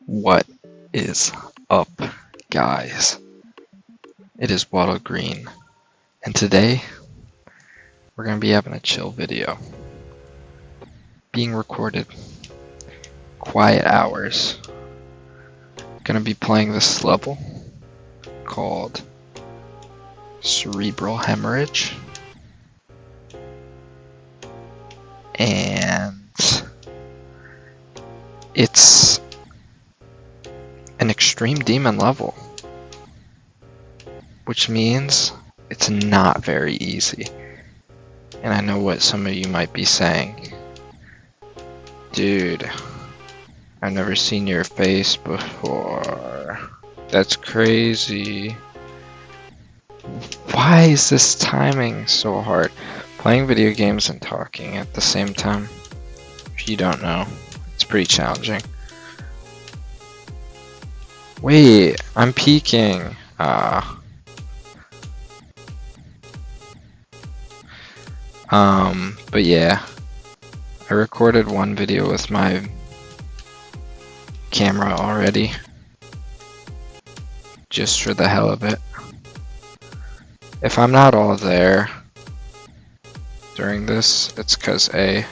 What is up, guys? It is Waddle Green, and today we're going to be having a chill video being recorded. Quiet hours. Going to be playing this level called Cerebral Hemorrhage, and it's an extreme demon level, which means it's not very easy. And I know what some of you might be saying. Dude, I've never seen your face before. That's crazy. Why is this timing so hard? Playing video games and talking at the same time, if you don't know, it's pretty challenging. Wait, I'm peeking. But yeah, I recorded one video with my camera already, just for the hell of it. If I'm not all there during this, it's cause A,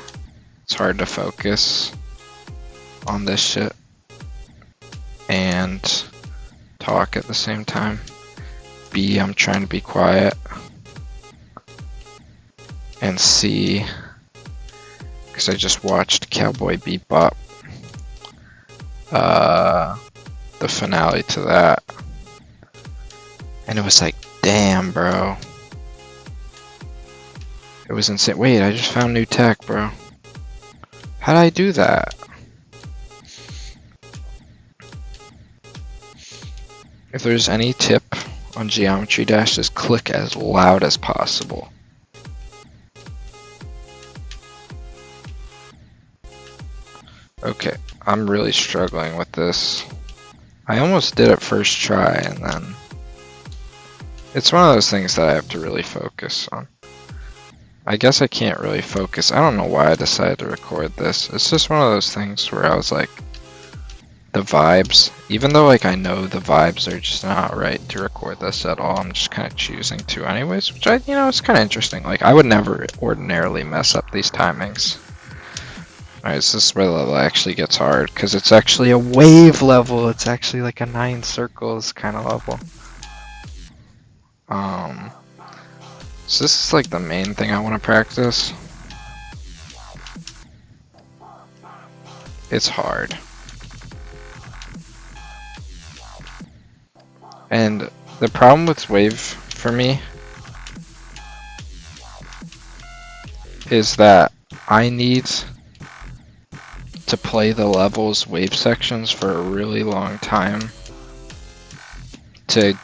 it's hard to focus on this shit and talk at the same time. B, I'm trying to be quiet. And C, because I just watched Cowboy Bebop, the finale to that, and it was like, damn, bro, it was insane. Wait, I just found new tech, bro. How did I do that? If there's any tip on Geometry Dash, just click as loud as possible. Okay, I'm really struggling with this. I almost did it first try, and then it's one of those things that I have to really focus on. I guess I can't really focus. I don't know why I decided to record this. It's just one of those things where I was like, the vibes, even though like I know the vibes are just not right to record this at all, I'm just kind of choosing to anyways, which it's kind of interesting. Like, I would never ordinarily mess up these timings. Alright, so this is where the level actually gets hard, because it's actually a wave level. It's actually like a 9 circles kind of level. So this is like the main thing I want to practice. It's hard. And the problem with wave for me is that I need to play the levels wave sections for a really long time to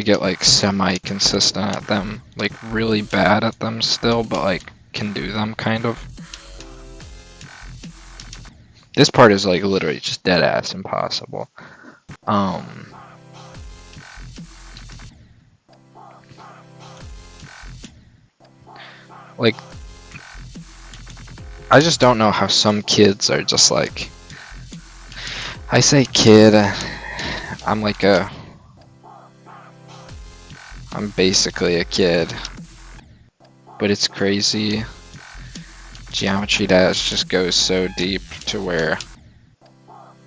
get like semi-consistent at them, like really bad at them still, but like can do them kind of. This part is like literally just dead ass impossible. Like, I just don't know how some kids are just like, I say kid, I'm basically a kid, but it's crazy. Geometry Dash just goes so deep to where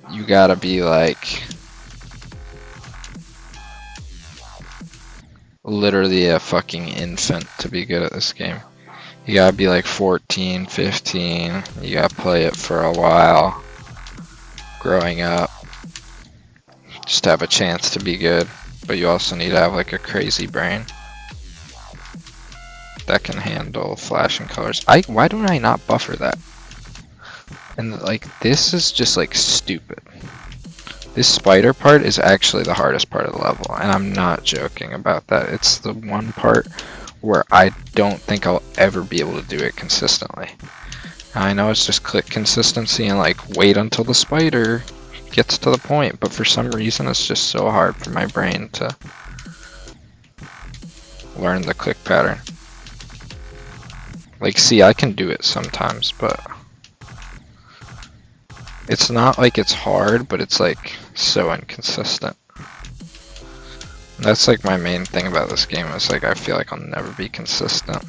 you gotta be like literally a fucking infant to be good at this game. You gotta be like 14, 15, you gotta play it for a while growing up just to have a chance to be good, but you also need to have like a crazy brain that can handle flashing colors. Why don't I not buffer that? And like, this is just like stupid. This spider part is actually the hardest part of the level, and I'm not joking about that. It's the one part where I don't think I'll ever be able to do it consistently. Now, I know it's just click consistency and like wait until the spider gets to the point, but for some reason it's just so hard for my brain to learn the click pattern. Like, see, I can do it sometimes, but It's not like it's hard, but it's like so inconsistent. That's like my main thing about this game is like I feel like I'll never be consistent.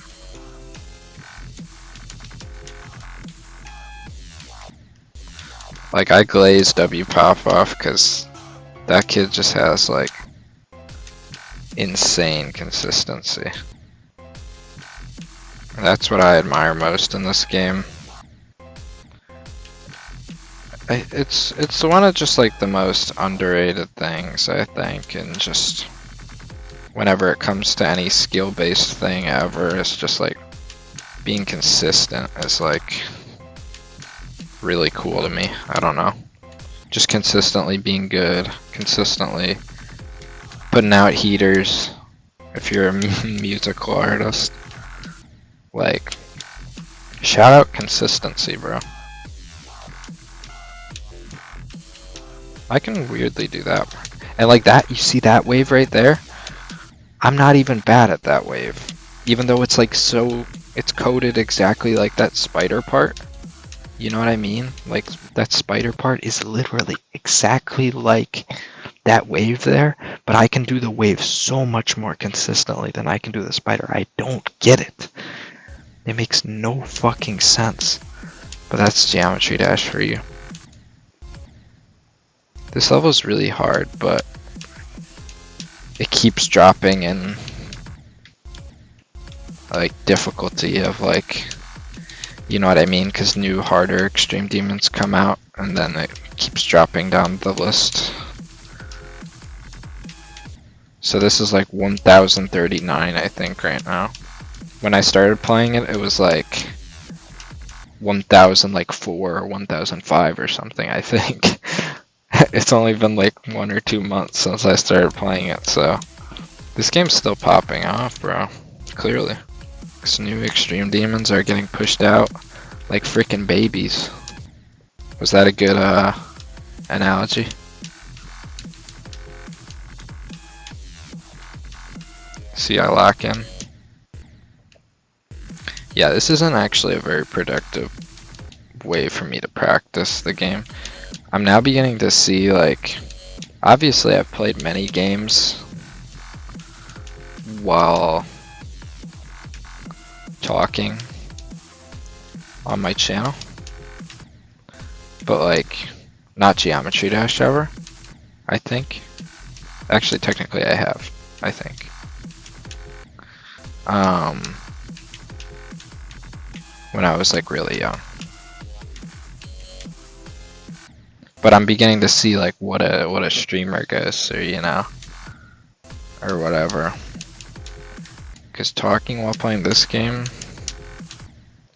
Like I glazed W Pop off because that kid just has like insane consistency. That's what I admire most in this game. It's one of just like the most underrated things I think, and just whenever it comes to any skill-based thing ever, it's just like being consistent is like really cool to me. I don't know. Just consistently being good, consistently putting out heaters if you're a musical artist. Like, shout out consistency, bro. I can weirdly do that. And like that, you see that wave right there? I'm not even bad at that wave. Even though it's like so, it's coded exactly like that spider part. You know what I mean? Like that spider part is literally exactly like that wave there, but I can do the wave so much more consistently than I can do the spider. I don't get it. It makes no fucking sense. But that's Geometry Dash for you. This level's really hard, but it keeps dropping in like difficulty of like, you know what I mean? Because new harder extreme demons come out and then it keeps dropping down the list. So this is like 1039 I think right now. When I started playing it, it was like 1004 or 1005 or something, I think. It's only been like 1 or 2 months since I started playing it, so this game's still popping off, bro. Clearly. These new extreme demons are getting pushed out like freaking babies. Was that a good analogy? See, I lock in. Yeah, this isn't actually a very productive way for me to practice the game. I'm now beginning to see, like, obviously I've played many games while talking on my channel, but like, not Geometry Dash ever, I think. Actually, technically I have, I think. When I was like really young. But I'm beginning to see like what a streamer goes through, you know, or whatever. Because talking while playing this game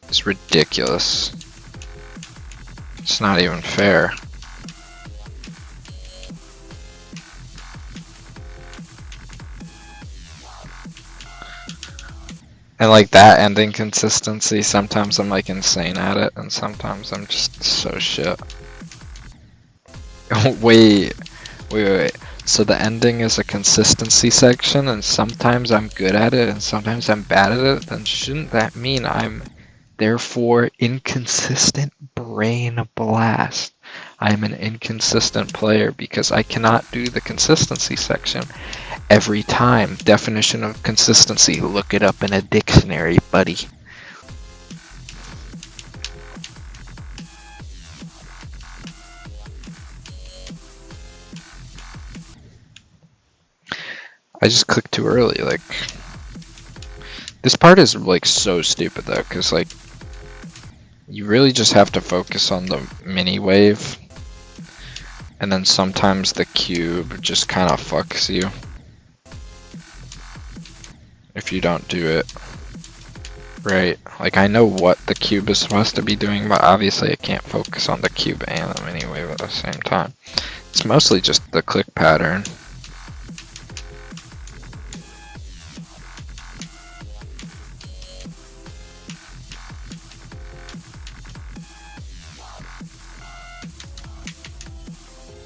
is ridiculous. It's not even fair. And like that ending consistency, sometimes I'm like insane at it, and sometimes I'm just so shit. Wait. So the ending is a consistency section, and sometimes I'm good at it, and sometimes I'm bad at it, then shouldn't that mean I'm therefore inconsistent? Brain blast. I'm an inconsistent player because I cannot do the consistency section every time. Definition of consistency, look it up in a dictionary, buddy. I just clicked too early, like, this part is like so stupid though, because like, you really just have to focus on the mini wave, and then sometimes the cube just kind of fucks you if you don't do it right. Like, I know what the cube is supposed to be doing, but obviously I can't focus on the cube and the mini wave at the same time. It's mostly just the click pattern.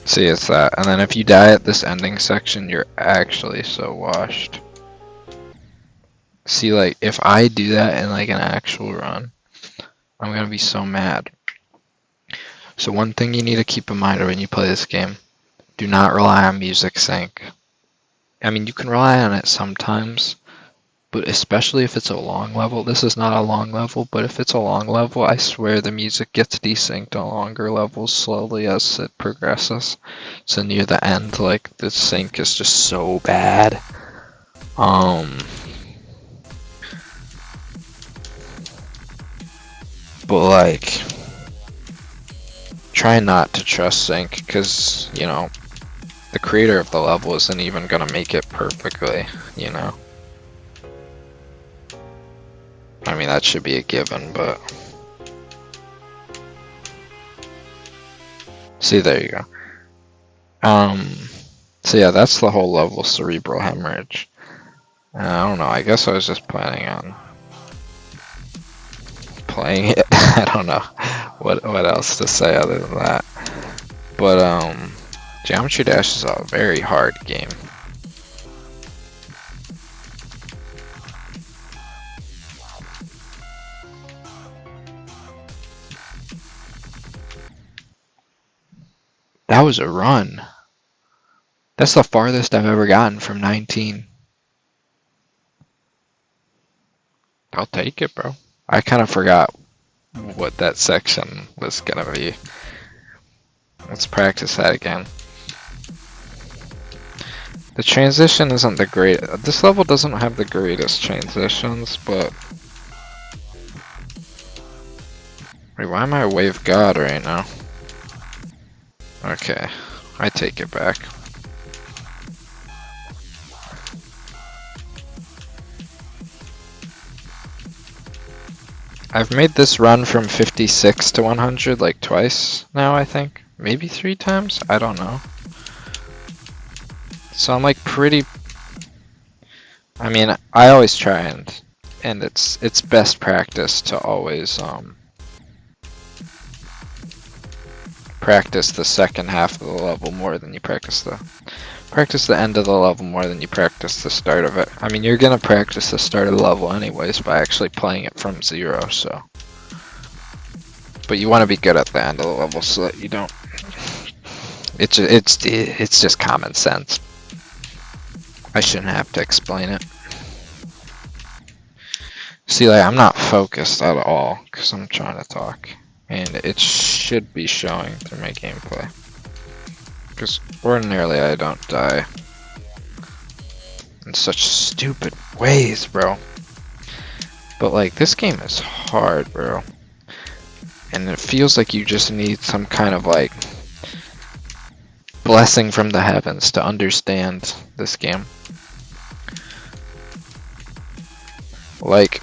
See, it's that. And then if you die at this ending section, you're actually so washed. See, like, if I do that in like an actual run, I'm gonna be so mad. So one thing you need to keep in mind when you play this game, do not rely on music sync. I mean, you can rely on it sometimes, but especially if it's a long level. This is not a long level, but if it's a long level, I swear the music gets desynced on longer levels slowly as it progresses. So near the end, like, the sync is just so bad. But like, try not to trust sync, because, you know, the creator of the level isn't even gonna make it perfectly, you know? I mean, that should be a given, but... See, there you go. So yeah, that's the whole level, Cerebral Hemorrhage. I don't know, I guess I was just planning on playing it. I don't know what else to say other than that. But, Geometry Dash is a very hard game. That was a run. That's the farthest I've ever gotten from 19. I'll take it, bro. I kind of forgot what that section was gonna be. Let's practice that again. The transition isn't the great. This level doesn't have the greatest transitions, but... Wait, why am I a wave god right now? Okay, I take it back. I've made this run from 56 to 100 like twice now, I think. Maybe 3 times? I don't know. So I'm like pretty... I mean, I always try and it's best practice to always practice the second half of the level more than you practice the end of the level more than you practice the start of it. I mean, you're gonna practice the start of the level anyways by actually playing it from 0, so. But you want to be good at the end of the level so that you don't. It's just common sense. I shouldn't have to explain it. See, like, I'm not focused at all because I'm trying to talk, and it should be showing through my gameplay. Because ordinarily I don't die in such stupid ways, bro. But like, this game is hard, bro. And it feels like you just need some kind of like blessing from the heavens to understand this game. Like,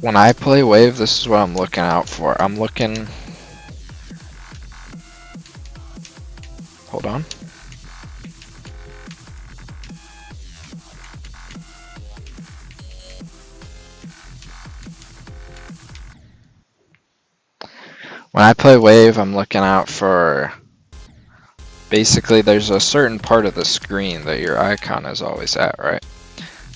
when I play Wave, this is what I'm looking out for. I'm looking... Hold on. When I play Wave, I'm looking out for... Basically, there's a certain part of the screen that your icon is always at, right?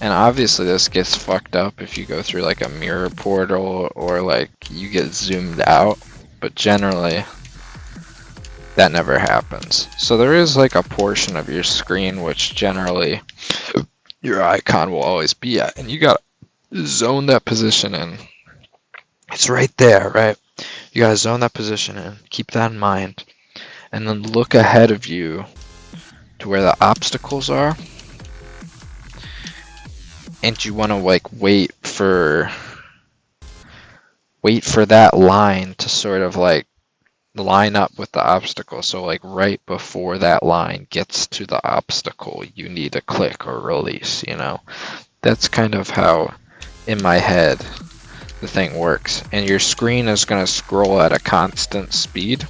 And obviously this gets fucked up if you go through like a mirror portal or like you get zoomed out, but generally that never happens. So there is like a portion of your screen which generally your icon will always be at, and you gotta zone that position in. It's right there, right? You gotta zone that position in, keep that in mind, and then look ahead of you to where the obstacles are. And you want to like wait for that line to sort of like line up with the obstacle. So like right before that line gets to the obstacle, you need to click or release, you know. That's kind of how in my head the thing works. And your screen is going to scroll at a constant speed,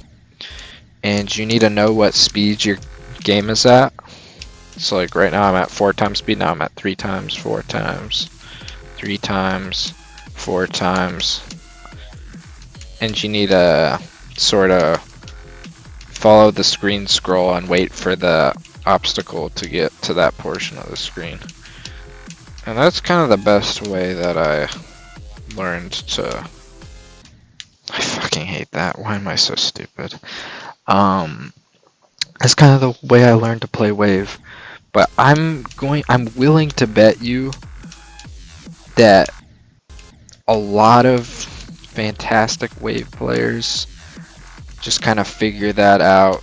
and you need to know what speed your game is at. So like right now I'm at 4 times speed, now I'm at 3 times, 4 times, 3 times, 4 times. And you need to sort of follow the screen scroll and wait for the obstacle to get to that portion of the screen. And that's kind of the best way that I learned to... I fucking fucking hate that. Why am I so stupid? That's kind of the way I learned to play Wave. But I'm willing to bet you that a lot of fantastic Wave players just kind of figure that out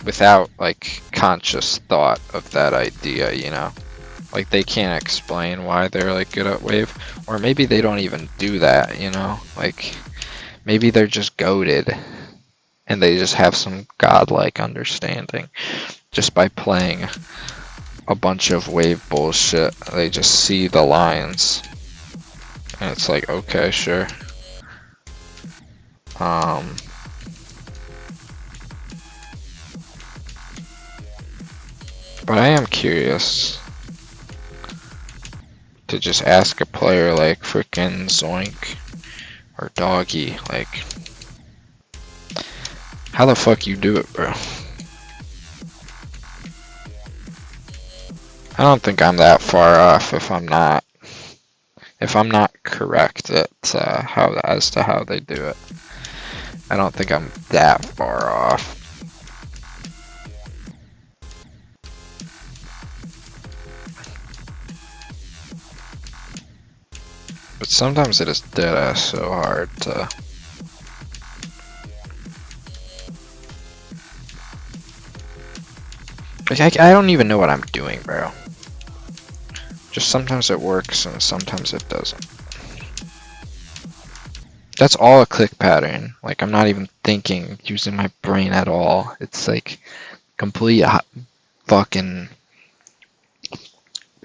without like conscious thought of that idea, you know? Like they can't explain why they're like good at Wave, or maybe they don't even do that, you know? Like maybe they're just goated and they just have some godlike understanding just by playing a bunch of Wave bullshit. They just see the lines and it's like, okay, sure. But I am curious to just ask a player like frickin' Zoink or Doggy, like, how the fuck you do it, bro? I don't think I'm that far off if I'm not correct at as to how they do it. I don't think I'm that far off. But sometimes it is deadass so hard to... Like, I don't even know what I'm doing, bro. Just sometimes it works and sometimes it doesn't. That's all a click pattern. Like, I'm not even thinking, using my brain at all. It's like complete fucking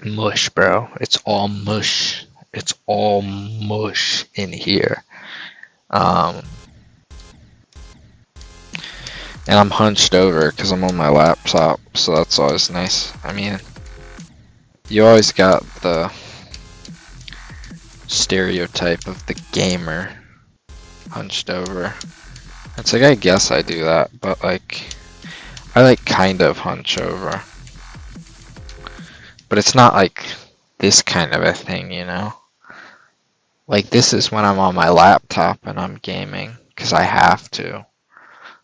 mush, bro. It's all mush. It's all mush in here. And I'm hunched over because I'm on my laptop, so that's always nice. I mean, you always got the stereotype of the gamer hunched over. It's like, I guess I do that, but like, I like kind of hunch over. But it's not like this kind of a thing, you know? Like, this is when I'm on my laptop and I'm gaming, because I have to.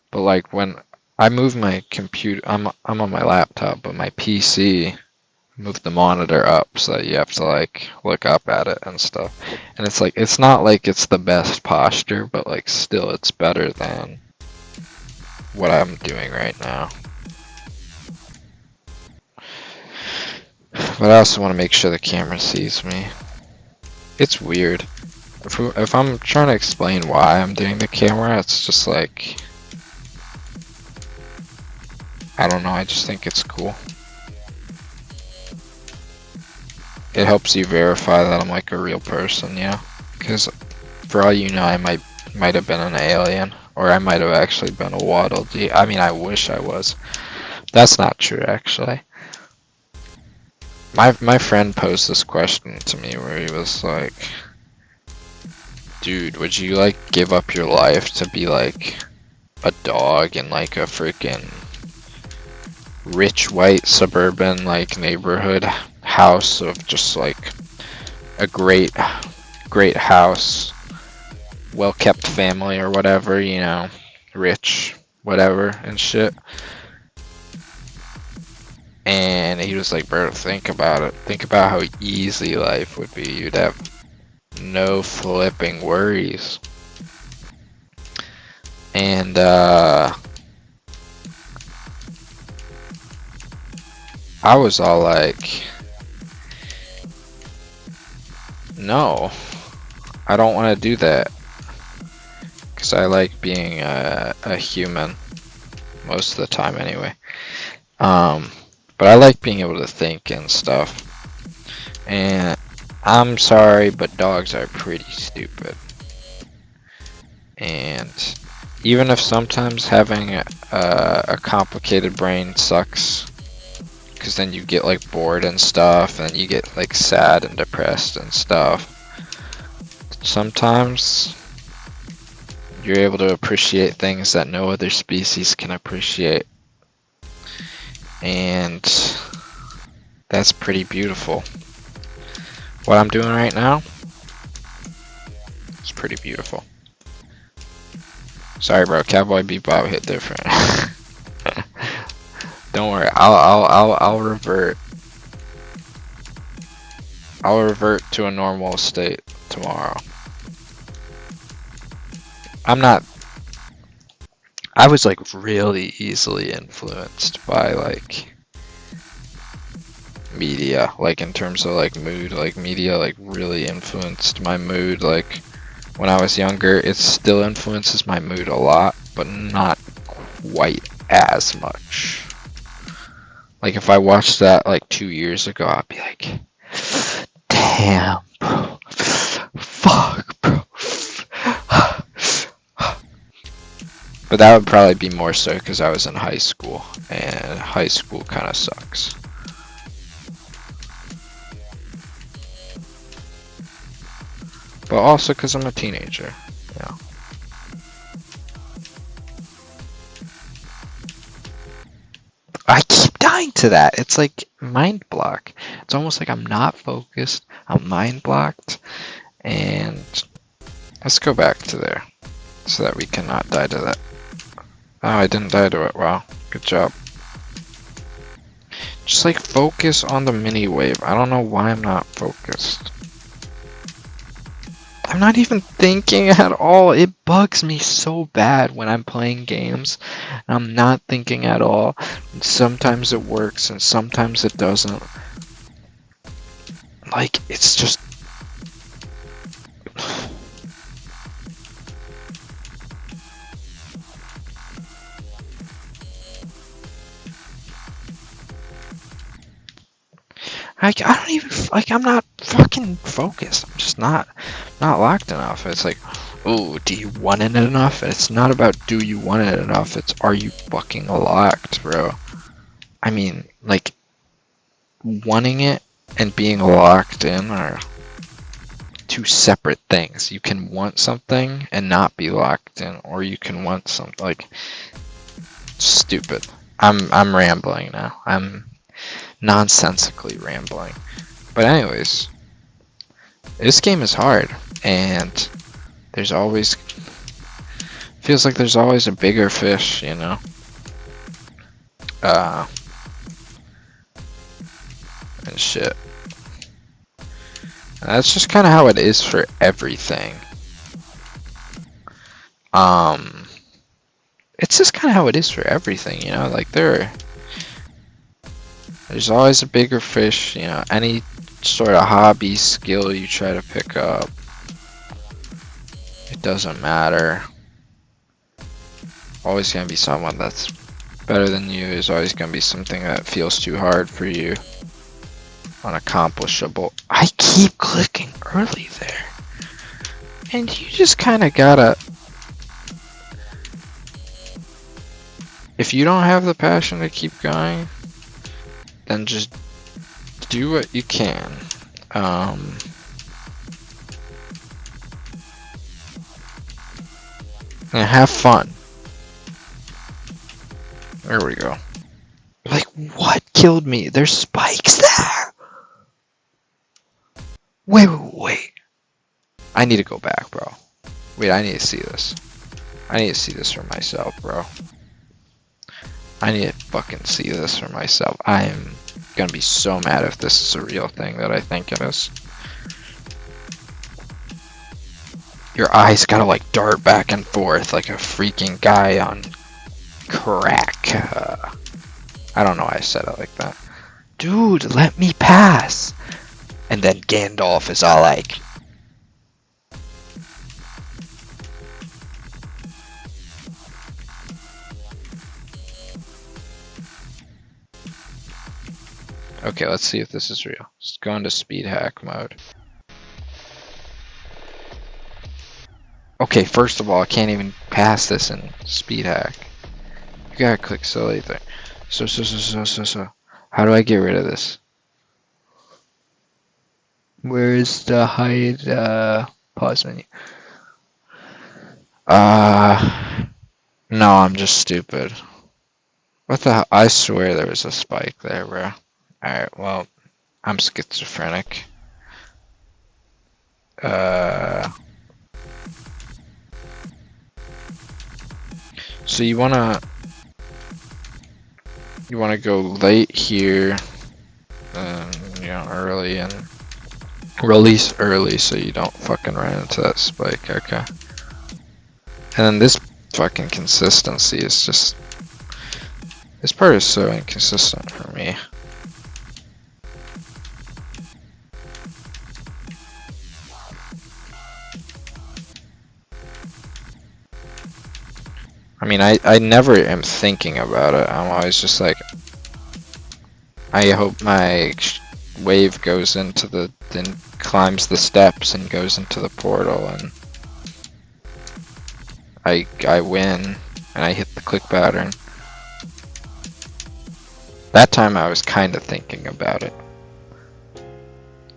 But like, when I move my computer, I'm on my laptop, but my PC, move the monitor up so that you have to like look up at it and stuff. And it's like, it's not like it's the best posture, but like still it's better than what I'm doing right now. But I also want to make sure the camera sees me. It's weird. If I'm trying to explain why I'm doing the camera, it's just like, I don't know, I just think it's cool. It helps you verify that I'm like a real person, you know? Because for all you know, I might have been an alien, or I might have actually been a Waddle Dee. I mean, I wish I was. That's not true, actually. My friend posed this question to me where he was like, dude, would you like give up your life to be like a dog in like a freaking rich white suburban like neighborhood house of just like a great house, well kept family or whatever, you know, rich, whatever and shit? And he was like, bro, think about it. Think about how easy life would be. You'd have no flipping worries. And I was all like, no, I don't want to do that. Because I like being a human most of the time anyway. But I like being able to think and stuff. And I'm sorry, but dogs are pretty stupid. And even if sometimes having a complicated brain sucks, because then you get like bored and stuff, and you get like sad and depressed and stuff, sometimes you're able to appreciate things that no other species can appreciate. And that's pretty beautiful. What I'm doing right now, It's pretty beautiful. Sorry, bro. Cowboy Bebop hit different. Don't worry. I'll revert. I'll revert to a normal state tomorrow. I was like really easily influenced by like media, like in terms of like mood, like media like really influenced my mood. Like when I was younger, it still influences my mood a lot, but not quite as much. Like if I watched that like 2 years ago, I'd be like, damn, bro, fuck, bro. But that would probably be more so because I was in high school, and high school kind of sucks. But also because I'm a teenager, yeah. I keep dying to that. It's like mind block. It's almost like I'm not focused. I'm mind blocked. And let's go back to there so that we cannot die to that. Oh, I didn't die to it. Wow. Good job. Just like focus on the mini wave. I don't know why I'm not focused. I'm not even thinking at all. It bugs me so bad when I'm playing games and I'm not thinking at all. And sometimes it works and sometimes it doesn't. Like, it's just... I don't even, like, I'm not fucking focused. I'm just not locked enough. It's like, oh, do you want it enough? It's not about do you want it enough. It's are you fucking locked, bro? I mean, like, wanting it and being locked in are two separate things. You can want something and not be locked in, or you can want something, like, stupid. I'm rambling now. I'm nonsensically rambling. But anyways, this game is hard, and there's always feels like there's always a bigger fish, you know. And shit. And that's just kind of how it is for everything. It's just kind of how it is for everything, you know. Like there's always a bigger fish, you know. Any sort of hobby, skill you try to pick up, it doesn't matter. Always gonna be someone that's better than you. There's always gonna be something that feels too hard for you. Unaccomplishable. I keep clicking early there. And you just kind of gotta... If you don't have the passion to keep going, then just do what you can. And have fun. There we go. Like, what killed me? There's spikes there! Wait. I need to go back, bro. Wait, I need to see this. I need to see this for myself, bro. I need to fucking see this for myself. I am gonna be so mad if this is a real thing that I think it is. Your eyes gotta like dart back and forth like a freaking guy on crack. I don't know why I said it like that. Dude, let me pass. And then Gandalf is all like... Okay, let's see if this is real. Just go into speed hack mode. Okay, first of all, I can't even pass this in speed hack. You gotta click silly thing. So. How do I get rid of this? Where's the hide pause menu? No, I'm just stupid. What the hell? I swear there was a spike there, bro. Alright, well, I'm schizophrenic. So you wanna go late here, you know, early, and release early so you don't fucking run into that spike. Okay. And then this fucking consistency is just, this part is so inconsistent for me. I mean, I never am thinking about it. I'm always just like, I hope my wave goes into the, then climbs the steps and goes into the portal, and I win, and I hit the click pattern. That time I was kind of thinking about it.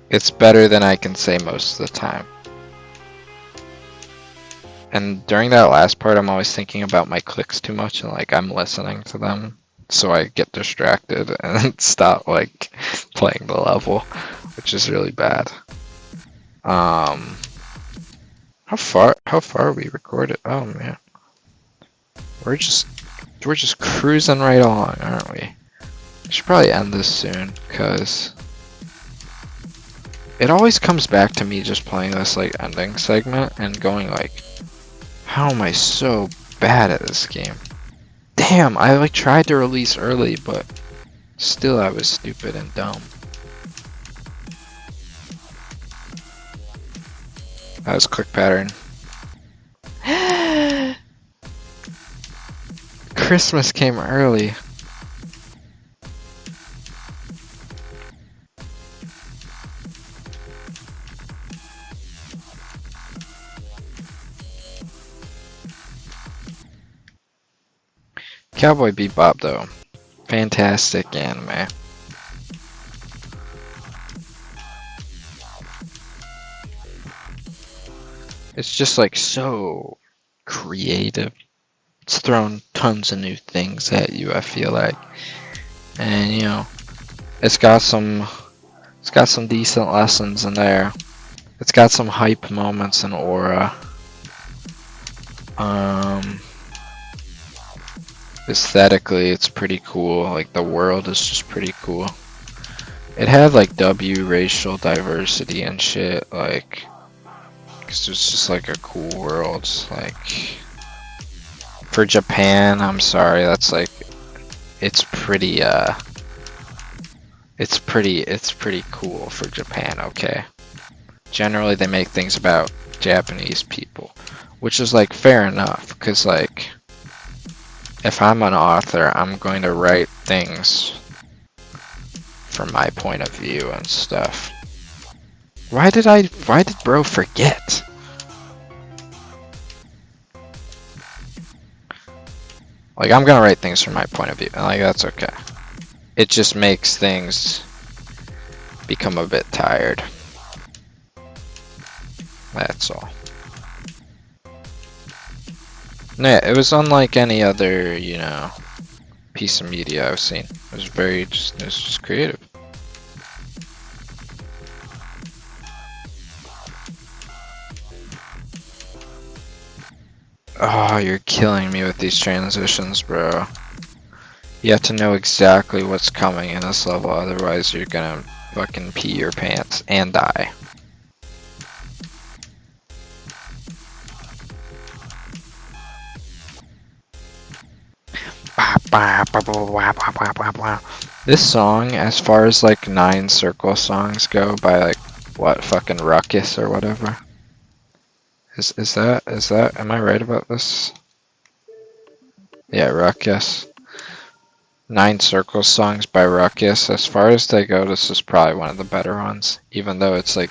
It's better than I can say most of the time. And during that last part, I'm always thinking about my clicks too much, and like I'm listening to them, so I get distracted and stop like playing the level, which is really bad. How far are we recorded? Oh man, we're just cruising right along, aren't we? I should probably end this soon, cause it always comes back to me just playing this like ending segment and going like, how am I so bad at this game? Damn, I like tried to release early, but still I was stupid and dumb. That was click pattern. Christmas came early. Cowboy Bebop though, fantastic anime. It's just like so creative. It's thrown tons of new things at you, I feel like. And you know, it's got some decent lessons in there. It's got some hype moments and aura. Aesthetically, it's pretty cool. Like the world is just pretty cool. It had like W racial diversity and shit, like, cause it's just like a cool world. Like for Japan, I'm sorry, that's like, it's pretty cool for Japan. Okay, generally they make things about Japanese people, which is like fair enough, cause like, if I'm an author, I'm going to write things from my point of view and stuff. Why did bro forget? Like, I'm gonna write things from my point of view, and like, that's okay. It just makes things become a bit tired. That's all. Yeah, it was unlike any other, you know, piece of media I've seen. It was just creative. Oh, you're killing me with these transitions, bro. You have to know exactly what's coming in this level, otherwise you're gonna fucking pee your pants and die. This song, as far as like 9 circle songs go by like, what, fucking Ruckus or whatever? Is that, am I right about this? Yeah, Ruckus. 9 circle songs by Ruckus. As far as they go, this is probably one of the better ones, even though it's like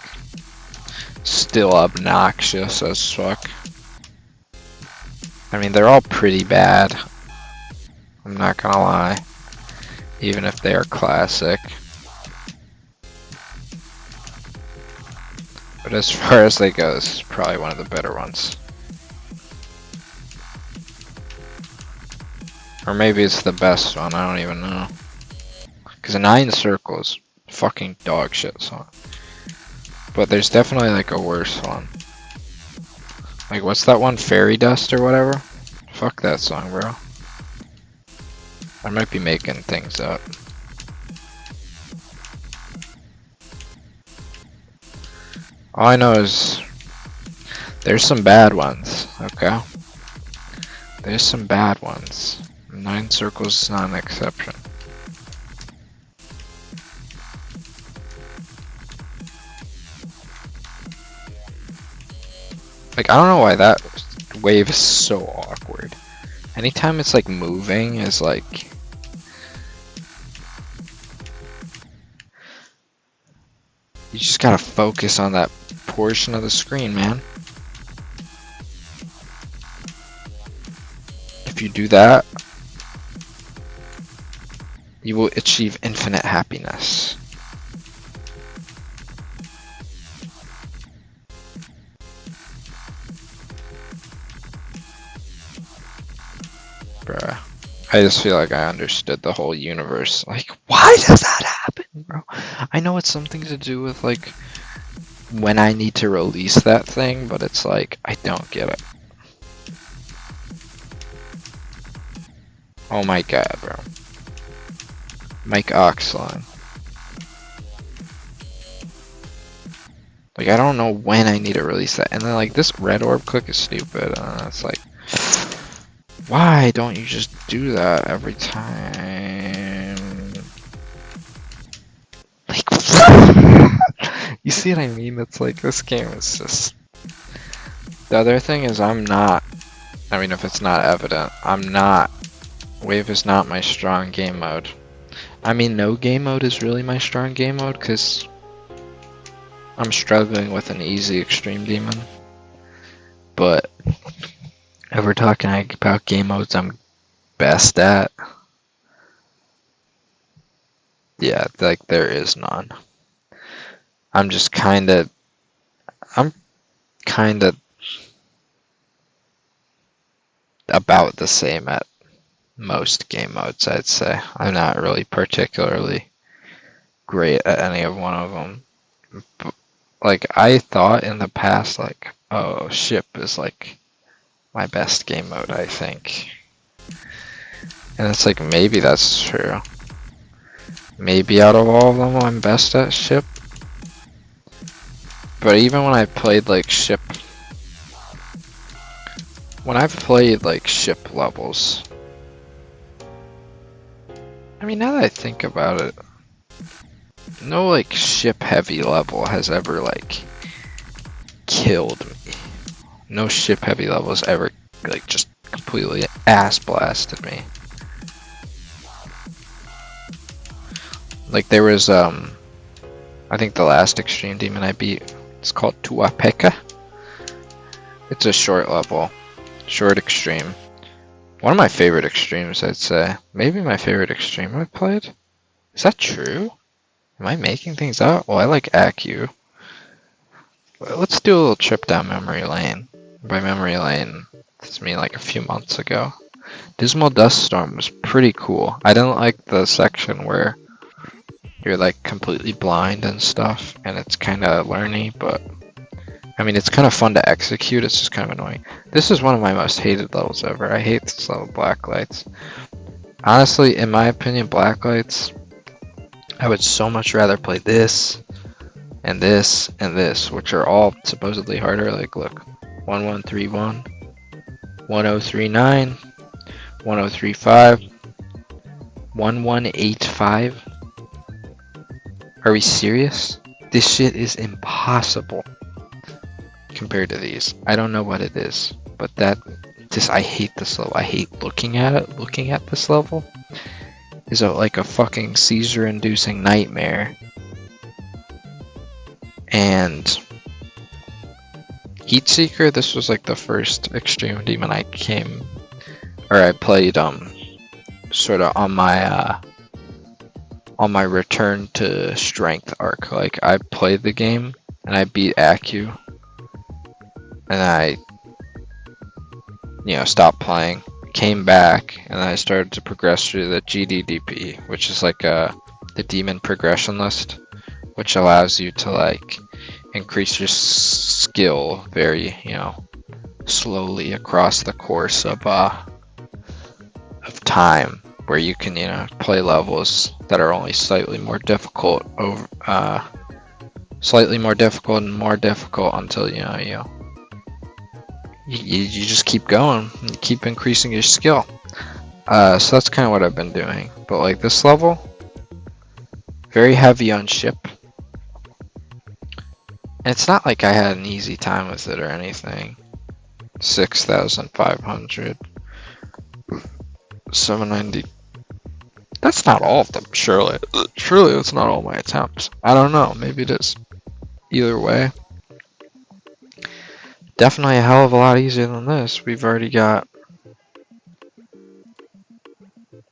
still obnoxious as fuck. I mean, they're all pretty bad, I'm not gonna lie, even if they are classic. But as far as they go, this is probably one of the better ones. Or maybe it's the best one, I don't even know. Because 9 circles, fucking dog shit song. But there's definitely like a worse one. Like, what's that one? Fairy Dust or whatever? Fuck that song, bro. I might be making things up. All I know is there's some bad ones, okay? There's some bad ones. 9 circles is not an exception. Like, I don't know why that wave is so awkward. Anytime it's like moving is like... You just gotta focus on that portion of the screen, man. If you do that, you will achieve infinite happiness. Bruh. I just feel like I understood the whole universe. Like, why does that happen, bro? I know it's something to do with, like, when I need to release that thing, but it's like, I don't get it. Oh my god, bro. Mike Oxline. Like, I don't know when I need to release that. And then, like, this red orb click is stupid. It's like... Why don't you just do that every time? Like, you see what I mean? It's like, this game is just... The other thing is I mean, if it's not evident, Wave is not my strong game mode. I mean, no game mode is really my strong game mode, because I'm struggling with an easy extreme demon. But... if we're talking about game modes I'm best at, yeah, like there is none. I'm kinda about the same at most game modes, I'd say. I'm not really particularly great at any of one of them. But, like, I thought in the past, like, oh, ship is like my best game mode, I think. And it's like, maybe that's true. Maybe out of all of them, I'm best at ship. But even when I played like ship... When I've played like ship levels... I mean, now that I think about it, no like ship heavy level has ever like killed me. No ship heavy levels ever like just completely ass blasted me. Like there was I think the last extreme demon I beat, it's called Tuapeka. It's a short level, short extreme. One of my favorite extremes, I'd say. Maybe my favorite extreme I've played. Is that true? Am I making things up? Well, I like Acu. Let's do a little trip down memory lane. By memory lane, it's me like a few months ago. Dismal Dust Storm was pretty cool. I didn't like the section where you're like completely blind and stuff, and it's kind of learny, but I mean, it's kind of fun to execute, it's just kind of annoying. This is one of my most hated levels ever. I hate this level, Blacklights. Honestly, in my opinion, Blacklights, I would so much rather play this, and this, and this, which are all supposedly harder. Like, look, 1131, 1039, 1035, 1185. Are we serious? This shit is impossible compared to these. I don't know what it is, but I hate this level. I hate looking at it. Looking at this level is like a fucking seizure-inducing nightmare. And Heatseeker, this was like the first extreme demon I played sort of on my return to strength arc. Like, I played the game and I beat Acu, and I stopped playing, came back, and I started to progress through the GDDP, which is like the demon progression list, which allows you to like increase your skill very, slowly across the course of time, where you can, you know, play levels that are only slightly more difficult slightly more difficult and more difficult until, you know, you just keep going and you keep increasing your skill. So that's kind of what I've been doing. But like this level, very heavy on ship. And it's not like I had an easy time with it or anything. 6,500. 790. That's not all of them, surely. Surely that's not all my attempts. I don't know, maybe it is. Either way, definitely a hell of a lot easier than this. We've already got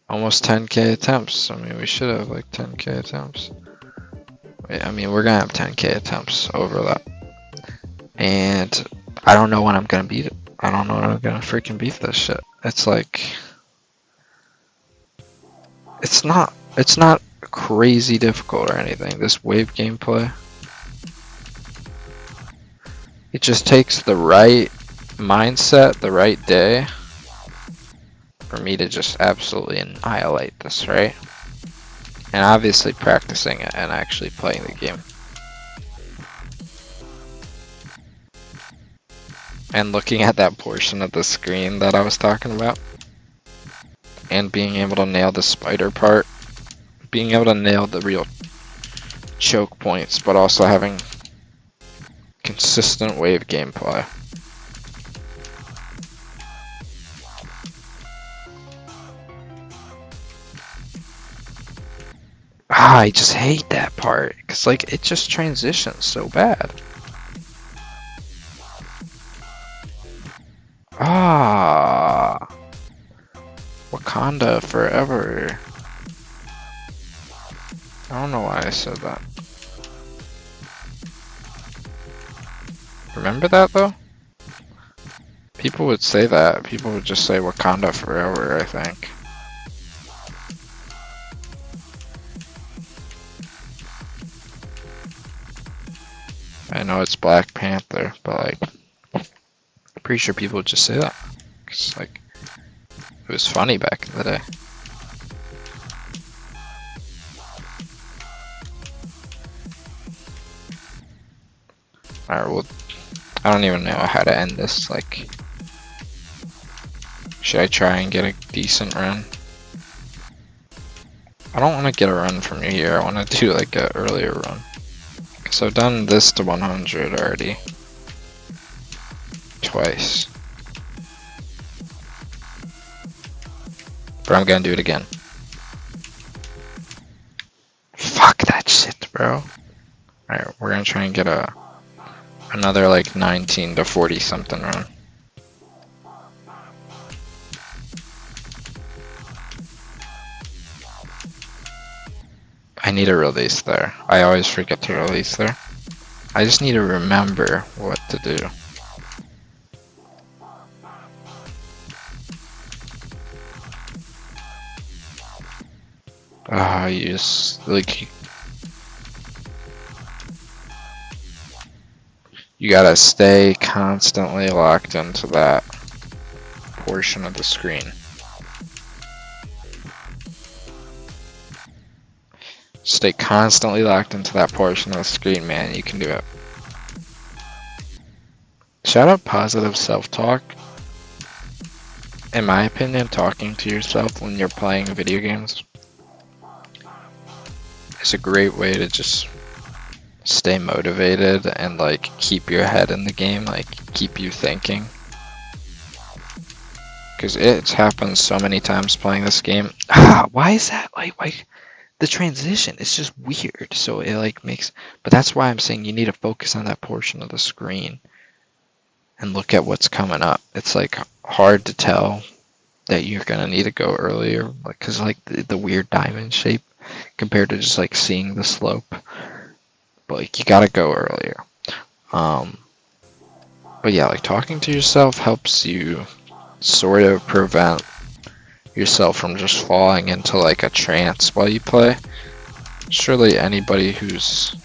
almost 10k attempts. I mean, we should have like 10k attempts. I mean, we're gonna have 10k attempts over that. And I don't know when I'm gonna beat it. I don't know when I'm gonna freaking beat this shit. It's like, it's not crazy difficult or anything. This wave gameplay, it just takes the right mindset, the right day for me to just absolutely annihilate this, right? And obviously practicing it and actually playing the game. And looking at that portion of the screen that I was talking about. And being able to nail the spider part. Being able to nail the real choke points, but also having consistent wave gameplay. I just hate that part, because like it just transitions so bad. Wakanda forever. I don't know why I said that. Remember that though? People would say that. People would just say Wakanda forever, I think. I know it's Black Panther, but like, I'm pretty sure people would just say that. Cause like, it was funny back in the day. Alright, well, I don't even know how to end this. Like, should I try and get a decent run? I don't want to get a run from here. I want to do like an earlier run. Because I've done this to 100 already. Twice. But I'm gonna do it again. Fuck that shit, bro. Alright, we're gonna try and get another like 19 to 40 something run. I need to release there. I always forget to release there. I just need to remember what to do. You just like, you gotta stay constantly locked into that portion of the screen. Stay constantly locked into that portion of the screen, man. You can do it. Shout out positive self-talk. In my opinion, talking to yourself when you're playing video games is a great way to just stay motivated and like keep your head in the game, like keep you thinking. Because it's happened so many times playing this game. Why is that? Like the transition, it's just weird. So it like makes, but that's why I'm saying you need to focus on that portion of the screen and look at what's coming up. It's like hard to tell that you're gonna need to go earlier, like because like the weird diamond shape compared to just like seeing the slope. But like you gotta go earlier. But yeah, like talking to yourself helps you sort of prevent yourself from just falling into like a trance while you play. Surely anybody who's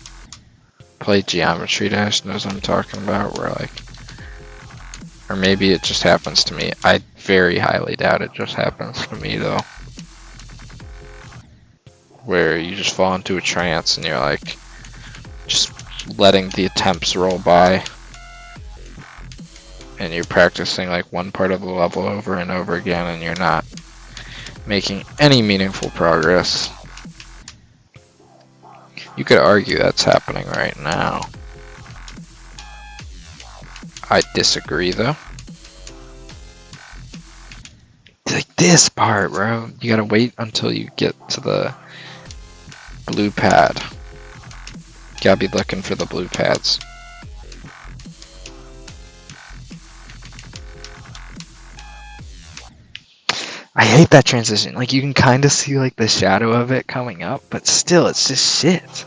played Geometry Dash knows what I'm talking about, where like Or maybe it just happens to me. I very highly doubt it just happens to me though. Where you just fall into a trance and you're like just letting the attempts roll by. And you're practicing like one part of the level over and over again and you're not making any meaningful progress. You could argue that's happening right now. I disagree though. Like this part, bro. You gotta wait until you get to the blue pad. You gotta be looking for the blue pads. I hate that transition. Like you can kind of see like the shadow of it coming up, but still it's just shit.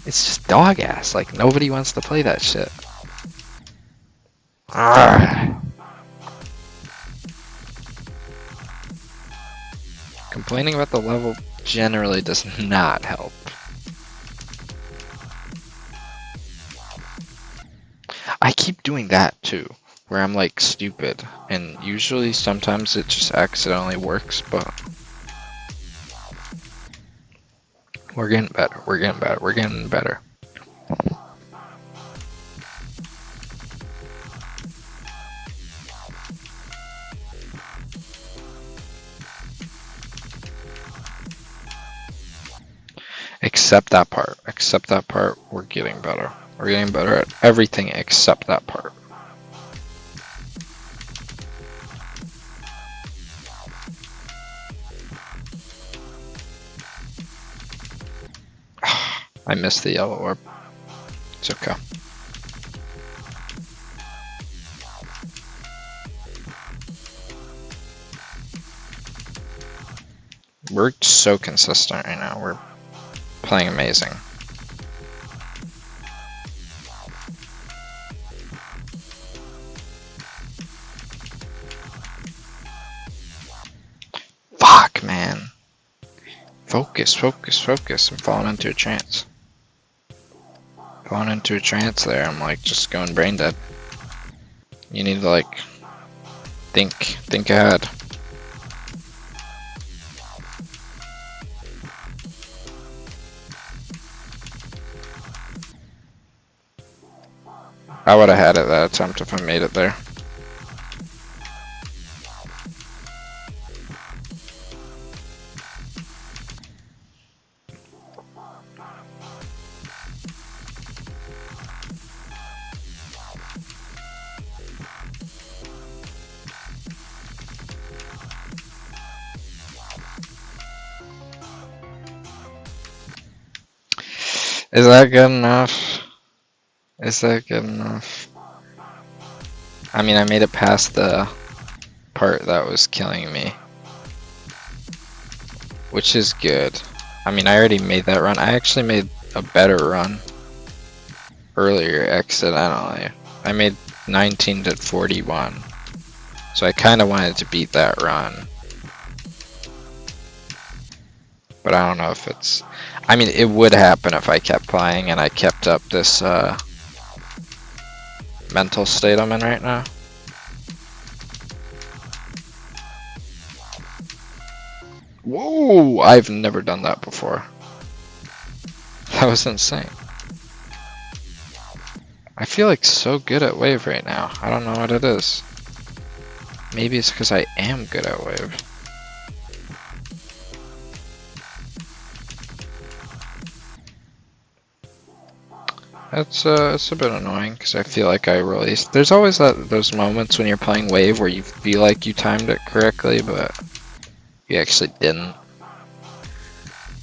It's just dog ass. Like nobody wants to play that shit. Arrgh. Complaining about the level generally does not help. I keep doing that too, where I'm like stupid, and usually sometimes it just accidentally works, but we're getting better, we're getting better, we're getting better. Except that part, we're getting better. We're getting better at everything except that part. I missed the yellow orb. It's okay. We're so consistent right now. We're playing amazing. Fuck, man. Focus, focus, focus. I'm falling into a trance. Falling into a trance there. I'm like just going brain dead. You need to like think ahead. I would have had it that attempt if I made it there. Is that good enough? Is that good enough? I mean, I made it past the part that was killing me, which is good. I mean, I already made that run. I actually made a better run earlier accidentally. I made 19 to 41, so I kind of wanted to beat that run. But I don't know if it's... I mean, it would happen if I kept playing and I kept up this mental state I'm in right now. Whoa! I've never done that before. That was insane. I feel like so good at wave right now. I don't know what it is. Maybe it's because I am good at wave. It's a bit annoying because I feel like I released. There's always those moments when you're playing wave where you feel like you timed it correctly, but you actually didn't,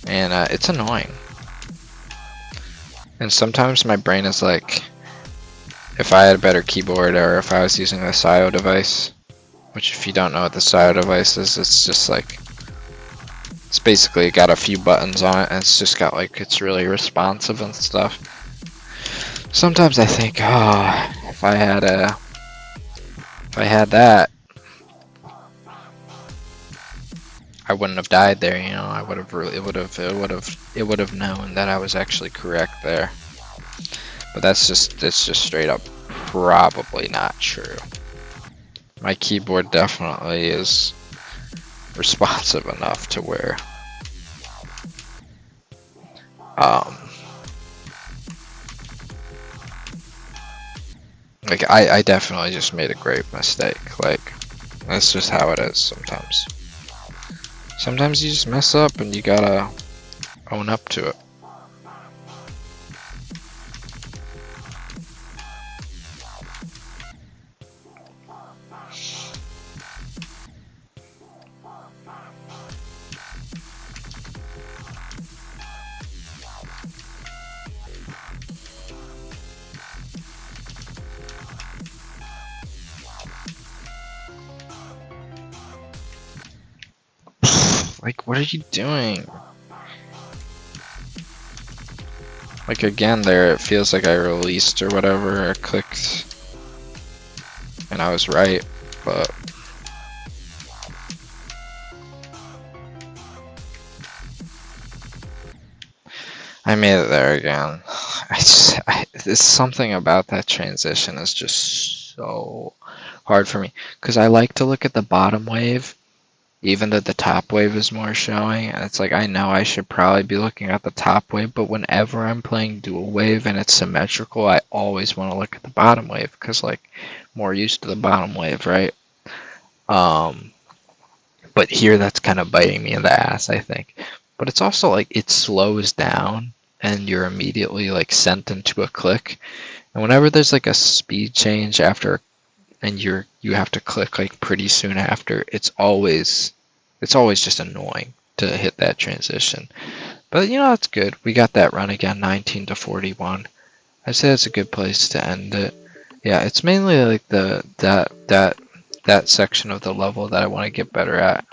and it's annoying. And sometimes my brain is like, if I had a better keyboard or if I was using the SIO device, which if you don't know what the SIO device is, it's just like, it's basically got a few buttons on it and it's just got like, it's really responsive and stuff. Sometimes I think, oh, if I had that, I wouldn't have died there, you know. I would have really, it would have known that I was actually correct there. But it's just straight up probably not true. my keyboard definitely is responsive enough to where like I definitely just made a great mistake. Like, that's just how it is sometimes. Sometimes you just mess up and you gotta own up to it. Like, what are you doing? Like, again, there it feels like I released or whatever, I clicked and I was right, but I made it there again. There's something about that transition is just so hard for me, because I like to look at the bottom wave even though the top wave is more showing, and it's like I know I should probably be looking at the top wave, but whenever I'm playing dual wave and it's symmetrical, I always want to look at the bottom wave because like more used to the bottom wave, right? But here that's kind of biting me in the ass, I think. But it's also like it slows down and you're immediately like sent into a click. And whenever there's like a speed change after and you have to click like pretty soon after, it's always just annoying to hit that transition. But you know, it's good. We got that run again, 19 to 41. I'd say it's a good place to end it. Yeah, it's mainly like that section of the level that I want to get better at,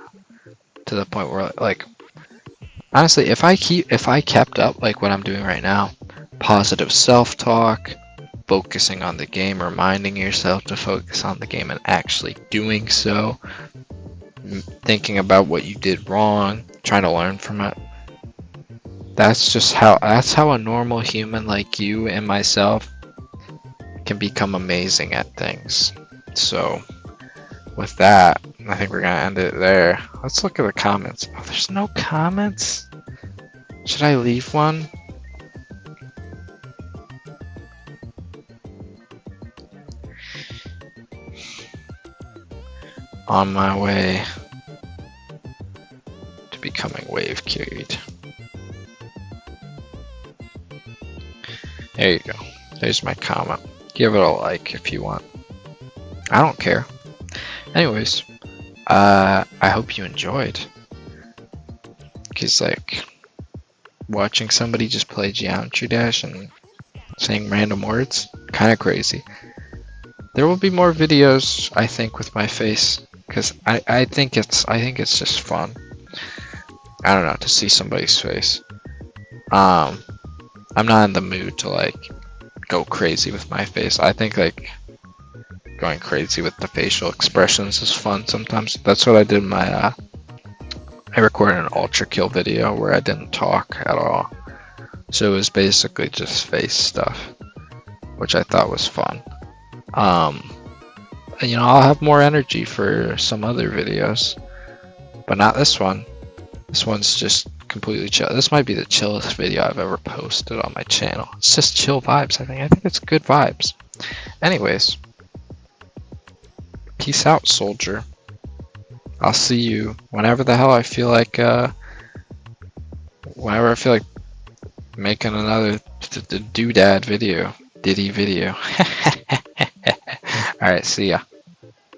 to the point where like honestly, if I kept up like what I'm doing right now, positive self-talk, focusing on the game, reminding yourself to focus on the game and actually doing so, thinking about what you did wrong, trying to learn from it. That's how a normal human like you and myself can become amazing at things. So with that, I think we're gonna end it there. Let's look at the comments. Oh, there's no comments? Should I leave one? On my way to becoming wave carried. There you go. There's my comment. Give it a like if you want. I don't care. Anyways, I hope you enjoyed. Cause like watching somebody just play Geometry Dash and saying random words, kind of crazy. There will be more videos, I think, with my face, because I think it's just fun. I don't know, to see somebody's face. I'm not in the mood to like go crazy with my face. I think like going crazy with the facial expressions is fun sometimes. That's what I did in my I recorded an ultra kill video where I didn't talk at all. So it was basically just face stuff, which I thought was fun. You know, I'll have more energy for some other videos, but not this one. This one's just completely chill. This might be the chillest video I've ever posted on my channel. It's just chill vibes, I think it's good vibes. Anyways, peace out, soldier. I'll see you whenever the hell I feel like making another doodad video, Diddy video. Alright, see ya.